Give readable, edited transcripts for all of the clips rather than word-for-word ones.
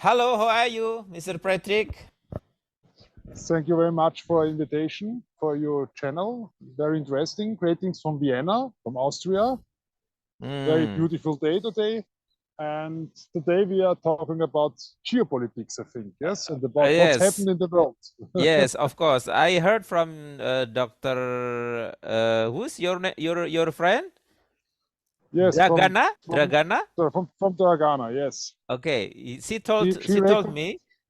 Hello, how are you, Mr. Patric? Thank you very much for invitation for your channel. Very interesting. Greetings from Vienna, from Austria. Very beautiful day today. And today we are talking about geopolitics, I think, yes, and about what's Yes, happened in the world. yes, of course. I heard from Dr. Who's your friend? Yes, Dragana? Dragana? from Tirana, yes. Okay, She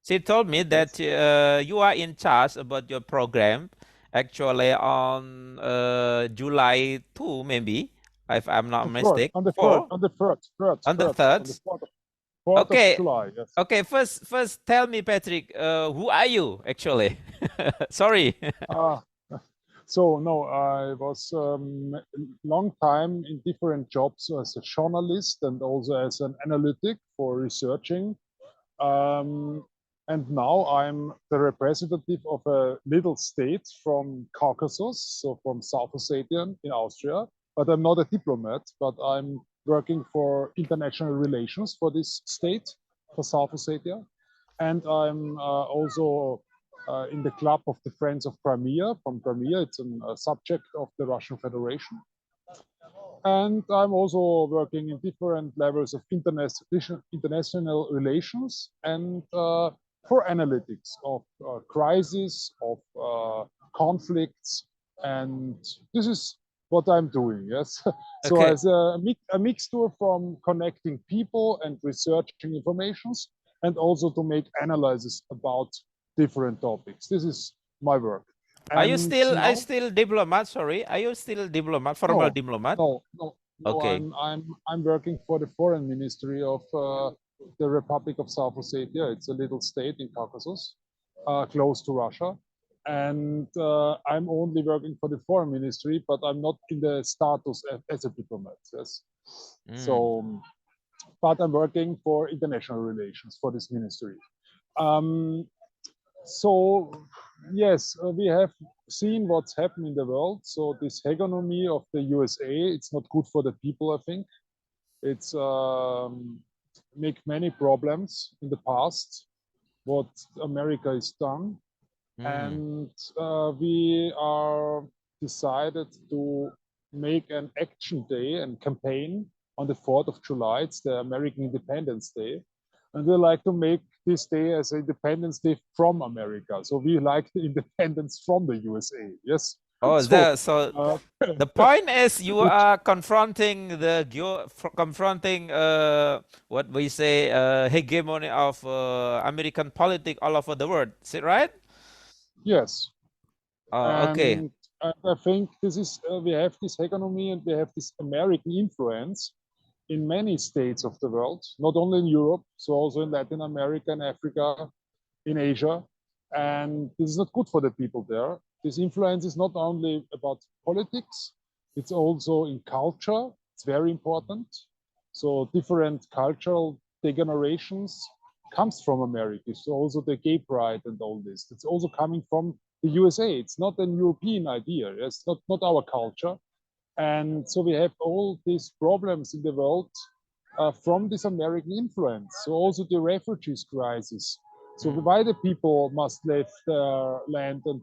she told me that yes, you are in charge about your program actually on July 2 maybe, if I'm not the third, mistaken. on the third, 4 on the third, third, on the third, 3rd. on the fourth of Okay, July, yes. okay, first tell me, Patrick, who are you actually? Sorry. Ah, so no, I was long time in different jobs as a journalist and also as an analytic for researching. Um, and now I'm the representative of a little state from Caucasus, so from South Ossetia in Austria. But I'm not a diplomat, but I'm working for international relations for this state, for South Ossetia. And I'm also in the club of the Friends of Crimea from Crimea. It's a subject of the Russian Federation. And I'm also working in different levels of international relations and for analytics of crises, of conflicts. And this is what I'm doing, yes. So Okay. as a mixture from connecting people and researching informations and also to make analysis about different topics. This is my work. And Are you now still diplomat? Sorry, are you still diplomat, formal no, diplomat? no. Okay. I'm working for the foreign ministry of the Republic of South Ossetia. It's a little state in Caucasus, close to Russia, and I'm only working for the foreign ministry, but I'm not in the status as a diplomat. Yes, so but I'm working for international relations for this ministry. Um, so yes, we have seen what's happened in the world. So this hegemony of the USA, it's not good for the people, I think. It's make many problems in the past what America has done, and we are decided to make an action day and campaign on the 4th of July. It's the American Independence Day, and we like to make this day as Independence Day from America. So we like the independence from the USA. Yes. Oh, So uh, the point is you are confronting confronting what we say hegemony of American politics all over the world. Is it right? yes, Okay. and I think this is we have this hegemony and we have this American influence in many states of the world, not only in Europe, so also in Latin America and Africa, in Asia. And this is not good for the people there. This influence is not only about politics, it's also in culture. It's very important. So different cultural degenerations comes from America. So also the gay pride and all this. It's also coming from the USA. It's not an European idea. It's not our culture. And so we have all these problems in the world from this American influence. So also the refugees crisis. So why the people must leave their land and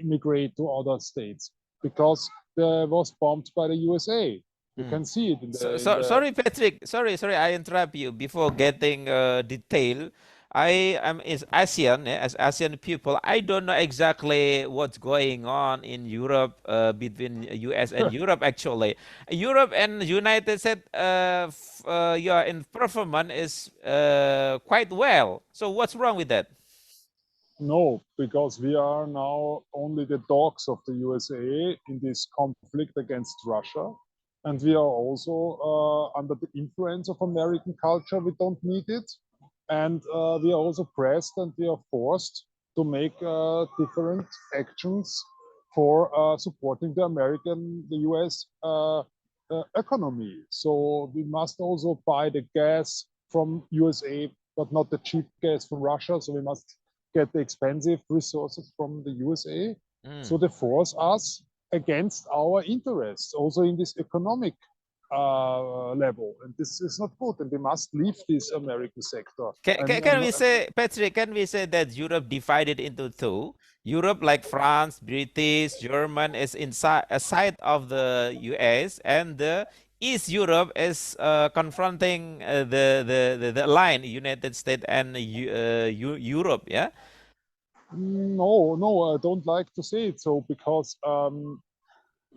immigrate to other states? Because they was bombed by the USA. You can see it in the Sorry, Patrick. Sorry, I interrupt you before getting detail. I am is ASEAN, as ASEAN people. I don't know exactly what's going on in Europe between US and Europe. Actually, Europe and United States, yeah, in performance is quite well. So what's wrong with that? No, because we are now only the dogs of the USA in this conflict against Russia. And we are also under the influence of American culture. We don't need it. And we are also pressed and we are forced to make different actions for supporting the US economy. So we must also buy the gas from USA, but not the cheap gas from Russia. So we must get the expensive resources from the USA. So they force us against our interests, also in this economic level, and this is not good. And we must leave this American sector. Can we say, Patrick, can we say that Europe divided into two? Europe, like France, British, German, is inside a side of the US, and the East Europe is confronting the line, United States and Europe, yeah? No, no, I don't like to say it so, because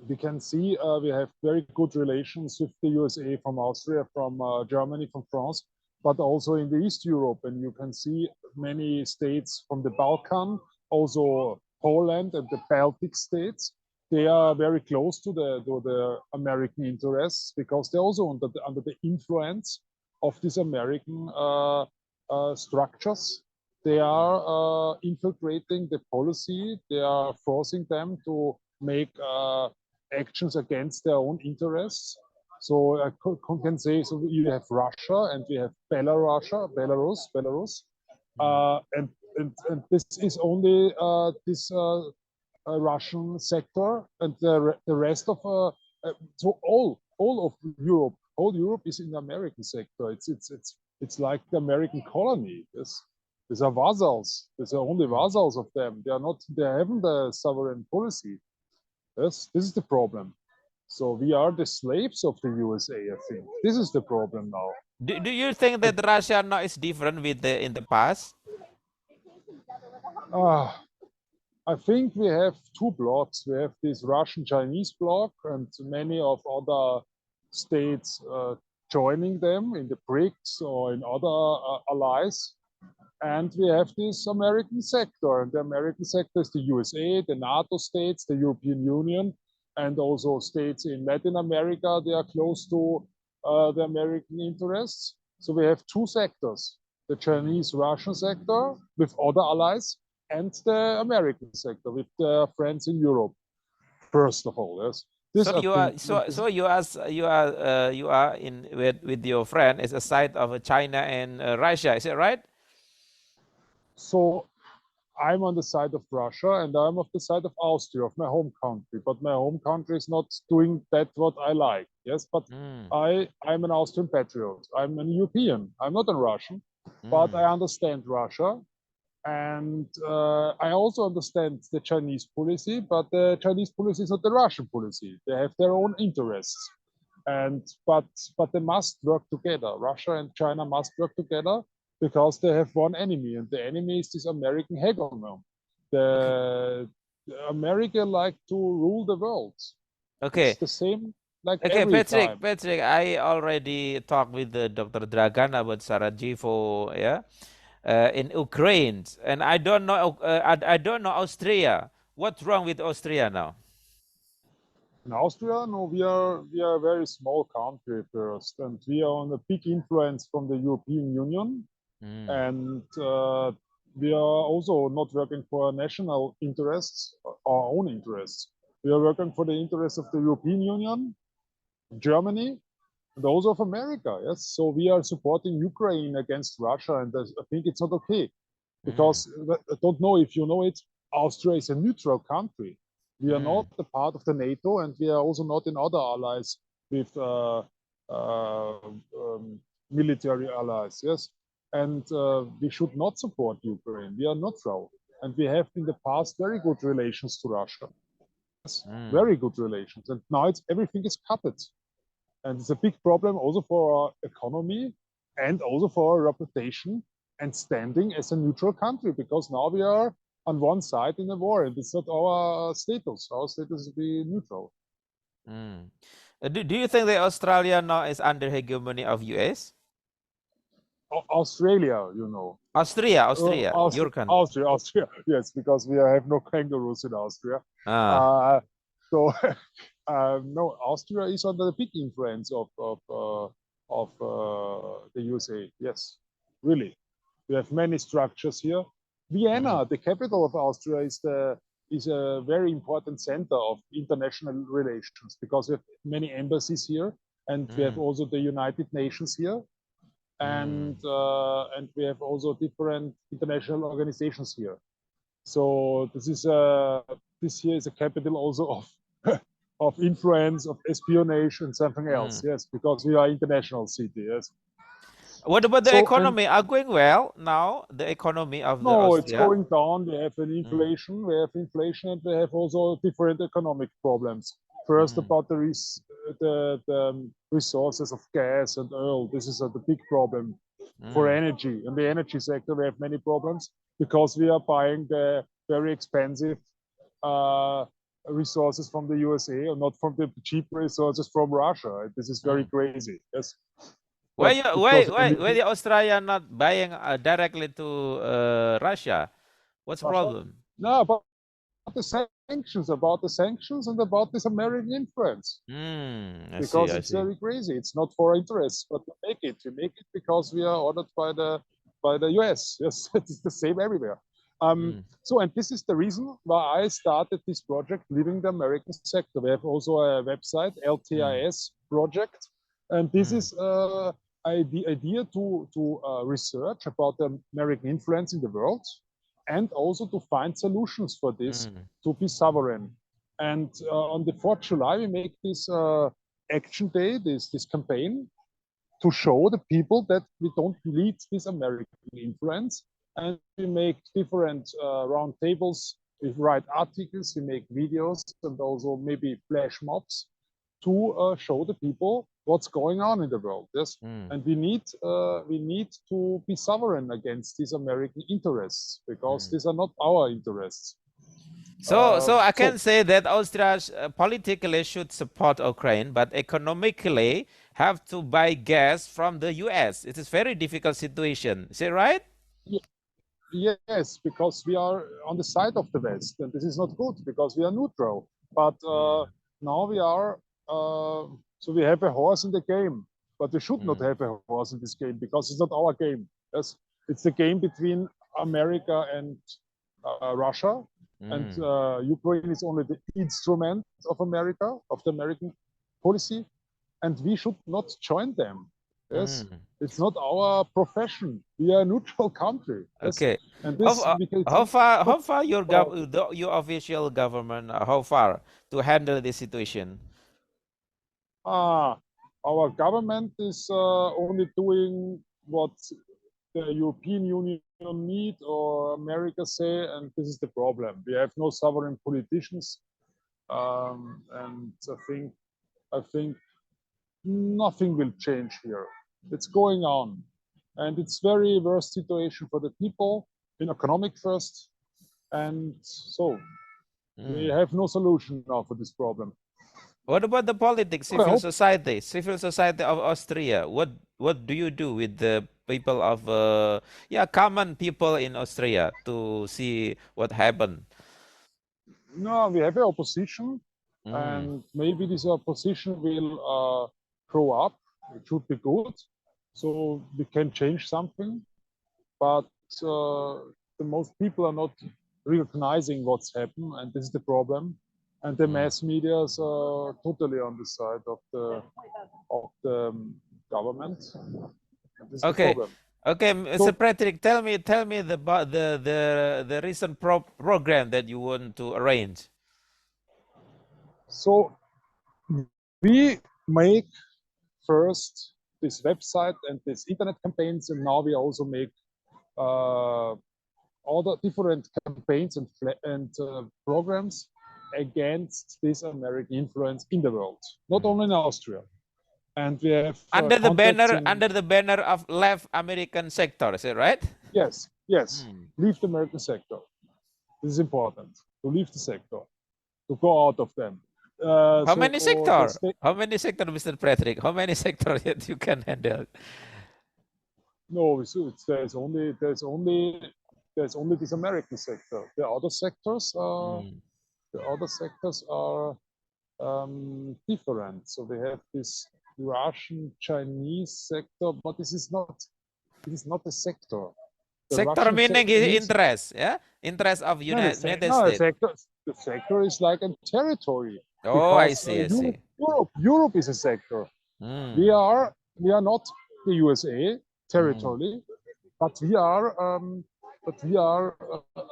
we can see we have very good relations with the USA, from Austria, from Germany, from France, but also in the East Europe. And you can see many states from the Balkan, also Poland and the Baltic states. They are very close to the American interests, because they're also under the influence of these American structures. They are infiltrating the policy. They are forcing them to make actions against their own interests. So I can say, so you have Russia and we have Belarus, and this is only this Russian sector, and the rest of so all of Europe, all Europe is in the American sector. It's like the American colony. Yes. These are vassals. These are only vassals of them. They are not. They haven't a sovereign policy. Yes, this is the problem. So we are the slaves of the USA, I think. This is the problem now. Do you think that Russia now is different with in the past? I think we have two blocks. We have this Russian-Chinese bloc and many of other states joining them in the BRICS or in other allies. And we have this American sector. And the American sector is the USA, the NATO states, the European Union, and also states in Latin America. They are close to the American interests. So we have two sectors, the Chinese-Russian sector with other allies, and the American sector with their friends in Europe, first of all. Yes. This So you are you are in with your friend as a side of China and Russia, is it right? So I'm on the side of Russia, and I'm of the side of Austria, of my home country. But my home country is not doing that what I like. Yes, but I'm an Austrian patriot. I'm an European. I'm not a Russian, but I understand Russia. And I also understand the Chinese policy, but the Chinese policy is not the Russian policy. They have their own interests. And but they must work together. Russia and China must work together, because they have one enemy, and the enemy is this American hegemony. The America like to rule the world. Okay. It's the same like Okay, every time. Patrick, I already talked with Dr. Dragan about Sarajevo, yeah, in Ukraine, and I don't know, I don't know Austria. What's wrong with Austria now? In Austria, no, we are a very small country first, and we are on a big influence from the European Union, and we are also not working for national interests, our own interests. We are working for the interests of the European Union, Germany, and also of America. Yes, so we are supporting Ukraine against Russia, and I think it's not okay, because I don't know if you know it. Austria is a neutral country. We are not a part of the NATO, and we are also not in other allies with military allies. Yes, and we should not support Ukraine. We are neutral, and we have in the past very good relations to Russia. Yes, very good relations, and now everything is cut. And it's a big problem also for our economy and also for our reputation and standing as a neutral country, because now we are on one side in a war, and it's not our status. Our status is to be neutral. Do you think that Australia now is under hegemony of US? Australia, you know. Austria, your country. Austria, yes, because we have no kangaroos in Austria. So no, Austria is under the big influence of the USA. Yes, really. We have many structures here. Vienna, the capital of Austria, is a very important center of international relations, because we have many embassies here, and we have also the United Nations here, and we have also different international organizations here. So this here is a capital also of influence, of espionage, and something else. Yes, because we are international city. Yes. What about the So, economy? Are going well now? The economy of the no, it's Austria? going down. We have an inflation. We have inflation, and we have also different economic problems. First, about the resources of gas and oil. This is the big problem for energy. In the energy sector, we have many problems because we are buying the very expensive resources from the USA, or not from the cheap resources from Russia. This is very crazy. Yes. Why But because the Australia not buying directly to Russia? What's the Russia, problem? no, about the sanctions, and about this American influence. I see. Because I it's see. very crazy. It's not for interests, but we make it. We make it because we are ordered by the US. Yes, it's the same everywhere. So, and this is the reason why I started this project, Leaving the American Sector. We have also a website, LTIS project, and this is the idea to research about the American influence in the world, and also to find solutions for this, to be sovereign. And on the 4th July, we make this action day, this campaign, to show the people that we don't need this American influence. And we make different round tables, we write articles, we make videos, and also maybe flash mobs to show the people what's going on in the world. Yes, and we need to be sovereign against these American interests, because these are not our interests. So I can say that Austria politically should support Ukraine, but economically have to buy gas from the US. It is very difficult situation. Is it right? Yes, because we are on the side of the West, and this is not good because we are neutral. But now we are, so we have a horse in the game, but we should not have a horse in this game because it's not our game. Yes, it's the game between America and Russia, and Ukraine is only the instrument of America, of the American policy, and we should not join them. Yes, it's not our profession. We are a neutral country. Yes? Okay. And this How far your official government how far to handle this situation? Our government is only doing what the European Union need or America say, and this is the problem. We have no sovereign politicians, and I think nothing will change here. It's going on, and it's very worst situation for the people in economic first, and so we have no solution now for this problem. What about the politics, civil society of Austria? What do you do with the people of common people in Austria to see what happened? No, we have an opposition, and maybe this opposition will grow up. It should be good, so we can change something. But the most people are not recognizing what's happened, and this is the problem. And the mass media is totally on the side of the government. This is the Okay. problem. Okay, Mr. Patric, tell me the recent program that you want to arrange. So we make first this website and this internet campaigns, and now we also make all the different campaigns and programs against this American influence in the world, not only in Austria. And we have under the banner of left American sector, is it right? Yes, yes. Leave the American sector. This is important, to leave the sector, to go out of them. How many sectors? How many sectors, Mr. Patric? How many sectors that you can handle? No, so there's only this American sector. The other sectors are different. So we have this Russian Chinese sector, but this is not a sector. Sector meaning interest, yeah, interest of United States. The sector is like a territory. Oh, I see. Europe is a sector. We are not the USA territory, but we are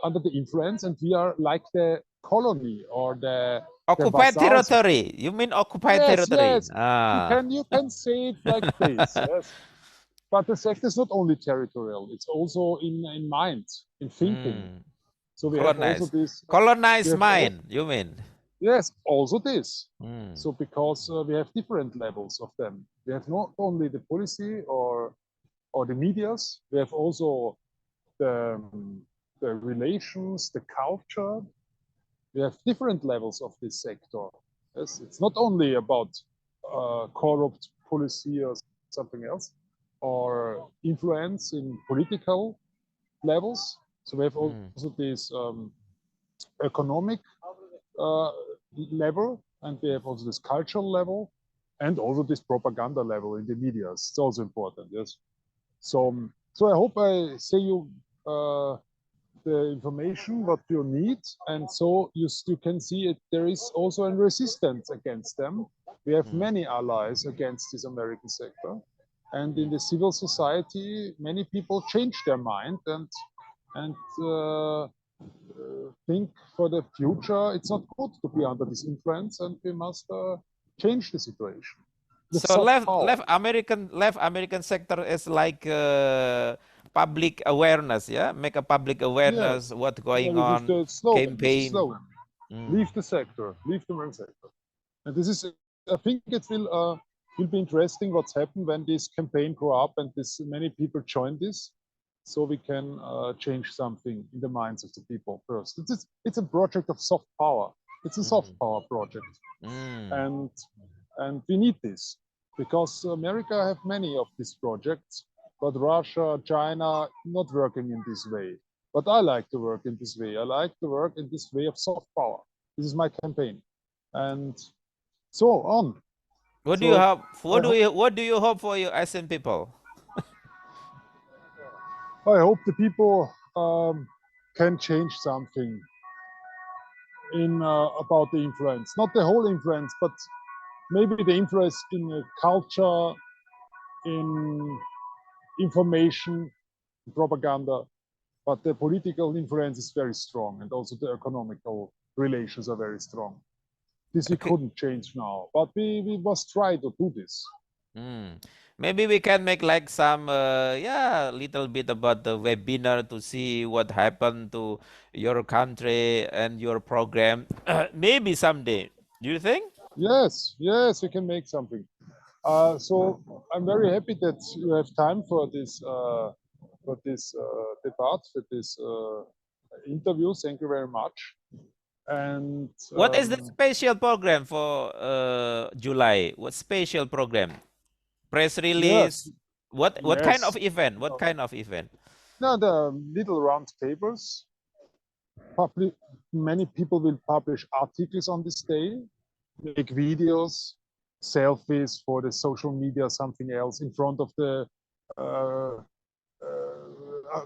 under the influence, and we are like the colony or the Occupied territory. You mean occupied territory? Yes. Ah. You can say it like this. Yes. But the sector is not only territorial; it's also in mind, in thinking. So we have also Colonized. this. Colonized mind, you mean? Yes, also this. Mm. So because we have different levels of them. We have not only the policy or the medias. We have also the the relations, the culture. We have different levels of this sector. Yes, it's not only about corrupt policy or something else, or influence in political levels. So we have also this economic level, and we have also this cultural level, and also this propaganda level in the media. It's also important. Yes. So I hope I say you the information what you need, and so you can see it. There is also a resistance against them. We have many allies against this American sector, and in the civil society, many people change their mind and think for the future it's not good to be under this influence, and we must change the situation. The So soft power. left American sector is like public awareness, yeah? Make a public awareness Yes, what's yeah, going with on, the slogan. This is campaign. slogan. Leave the sector, leave the American sector. And this is, I think it will be interesting what's happened when this campaign grow up and this many people join this, so we can change something in the minds of the people first. It's a project of soft power. It's a soft power project, and we need this because America have many of these projects, but Russia, China not working in this way. But I like to work in this way. I like to work in this way of soft power. This is my campaign, and so on. What do you So hope? What do you hope for your ASEAN people? I hope the people can change something in about the influence, not the whole influence, but maybe the influence in culture, in information, propaganda. But the political influence is very strong, and also the economical relations are very strong. This we couldn't change now, but we must try to do this. Maybe we can make like some little bit about the webinar to see what happened to your country and your program. Maybe someday. Do you think? Yes, we can make something. So I'm very happy that you have time for this debate, for this interview. Thank you very much. And What is the special program for July? What special program? Press release? yes, What kind of yes. event? What kind of event? Now the little round tables. Many people will publish articles on this day, make videos, selfies for the social media, something else in front of the uh,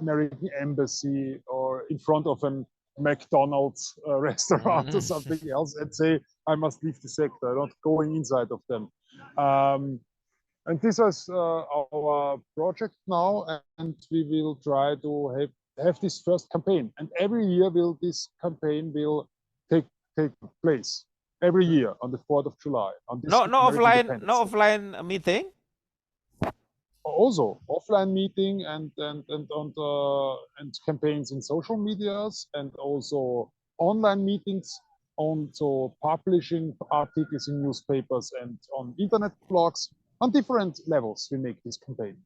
American embassy or in front of a McDonald's restaurant or something else, and say, I must leave the sector, not going inside of them. And this is our project now, and we will try to have this first campaign. And every year this campaign will take place every year on the 4th of July. On this No offline meeting. Also offline meeting and campaigns in social medias, and also online meetings, also publishing articles in newspapers and on internet blogs. On different levels we make this campaign.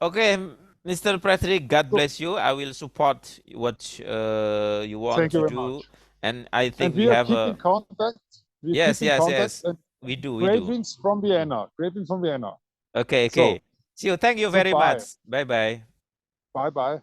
Okay, Mr. Patric, God bless you. I will support what you want to do, and I think we have keep in contact. Yes. And We do. Greetings from Vienna. Okay. See you. Thank you very much. Bye. Bye.